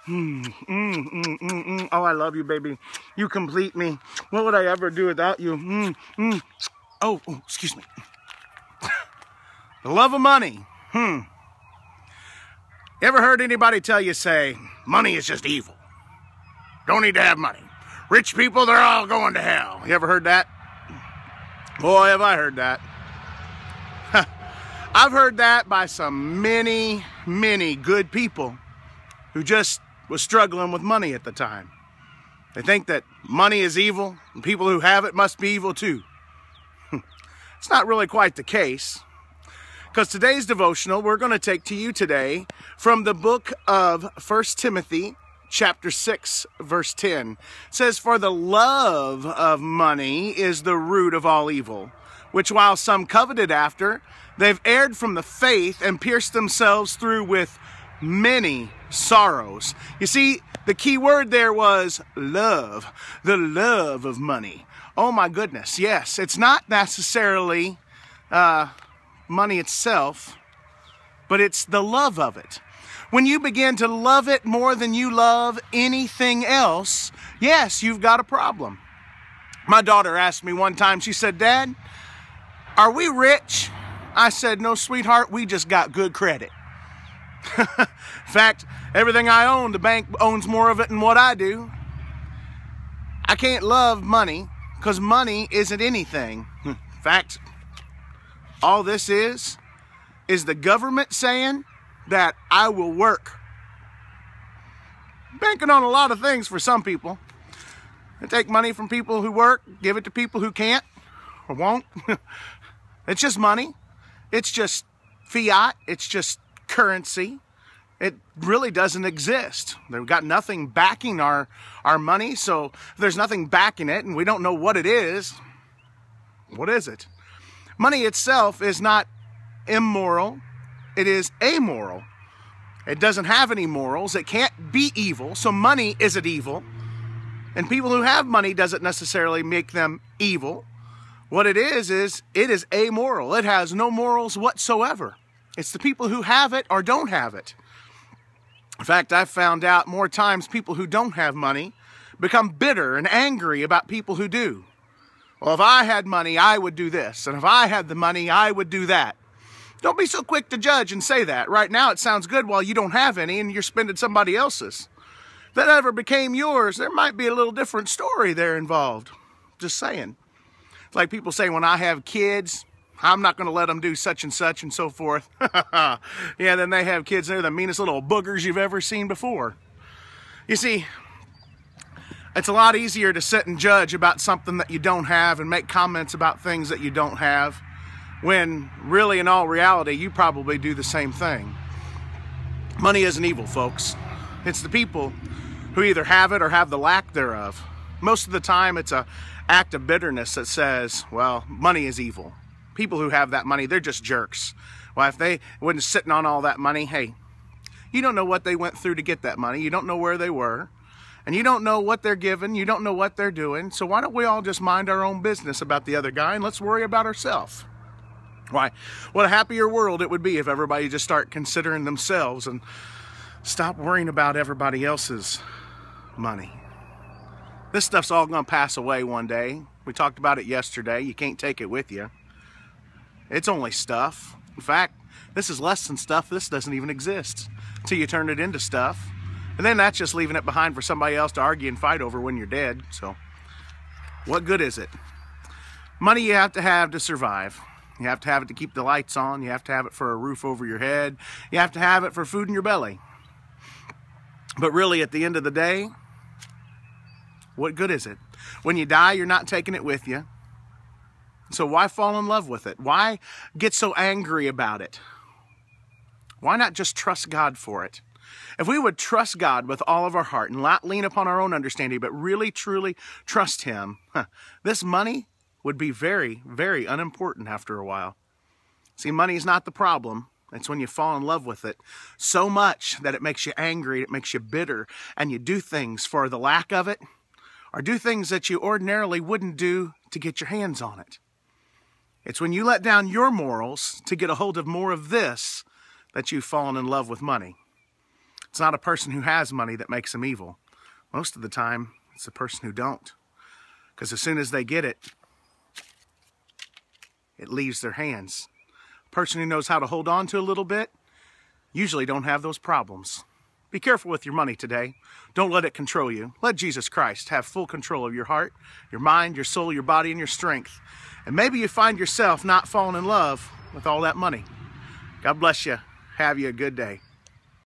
Oh, I love you, baby. You complete me. What would I ever do without you? Oh, excuse me. The love of money. You ever heard anybody tell you, say, money is just evil? Don't need to have money. Rich people, they're all going to hell. You ever heard that? Boy, have I heard that. I've heard that by some many good people who just was struggling with money at the time. They think that money is evil and people who have it must be evil too. It's not really quite the case, because today's devotional we're going to take to you today from the book of 1 Timothy chapter 6 verse 10. It says, "For the love of money is the root of all evil, which while some coveted after, they've erred from the faith and pierced themselves through with many sorrows." You see, the key word there was love, the love of money. Oh my goodness, yes, it's not necessarily money itself, but it's the love of it. When you begin to love it more than you love anything else, yes, you've got a problem. My daughter asked me one time, she said, "Dad, are we rich?" I said, "No, sweetheart, we just got good credit." In fact, everything I own, the bank owns more of it than what I do. I can't love money because money isn't anything. In fact, all this is the government saying that I will work. Banking on a lot of things for some people. They take money from people who work, give it to people who can't or won't. It's just money. It's just fiat. It's just currency. It really doesn't exist. They've got nothing backing our money, so if there's nothing backing it and we don't know what it is, what is it? Money itself is not immoral. It is amoral. It doesn't have any morals. It can't be evil, so money isn't evil. And people who have money doesn't necessarily make them evil. What it is it is amoral. It has no morals whatsoever. It's the people who have it or don't have it. In fact, I've found out more times people who don't have money become bitter and angry about people who do. Well, if I had money, I would do this. And if I had the money, I would do that. Don't be so quick to judge and say that. Right now, it sounds good while you don't have any and you're spending somebody else's. If that ever became yours, there might be a little different story there involved. Just saying. It's like people say, when I have kids, I'm not going to let them do such and so forth. Yeah, then they have kids, they're the meanest little boogers you've ever seen before. You see, it's a lot easier to sit and judge about something that you don't have and make comments about things that you don't have, when really in all reality, you probably do the same thing. Money isn't evil, folks. It's the people who either have it or have the lack thereof. Most of the time, it's an act of bitterness that says, well, money is evil. People who have that money, they're just jerks. Well, if they wasn't sitting on all that money, hey, you don't know what they went through to get that money. You don't know where they were. And you don't know what they're giving. You don't know what they're doing. So why don't we all just mind our own business about the other guy and let's worry about ourselves? Why, what a happier world it would be if everybody just start considering themselves and stop worrying about everybody else's money. This stuff's all going to pass away one day. We talked about it yesterday. You can't take it with you. It's only stuff. In fact, this is less than stuff. This doesn't even exist until you turn it into stuff. And then that's just leaving it behind for somebody else to argue and fight over when you're dead. So what good is it? Money you have to survive. You have to have it to keep the lights on. You have to have it for a roof over your head. You have to have it for food in your belly. But really, at the end of the day, what good is it? When you die, you're not taking it with you. So why fall in love with it? Why get so angry about it? Why not just trust God for it? If we would trust God with all of our heart and not lean upon our own understanding, but really, truly trust Him, this money would be very, very unimportant after a while. See, money is not the problem. It's when you fall in love with it so much that it makes you angry, it makes you bitter, and you do things for the lack of it, or do things that you ordinarily wouldn't do to get your hands on it. It's when you let down your morals to get a hold of more of this that you've fallen in love with money. It's not a person who has money that makes them evil. Most of the time, it's the person who don't. Because as soon as they get it, it leaves their hands. A person who knows how to hold on to a little bit usually don't have those problems. Be careful with your money today. Don't let it control you. Let Jesus Christ have full control of your heart, your mind, your soul, your body, and your strength. And maybe you find yourself not falling in love with all that money. God bless you. Have you a good day.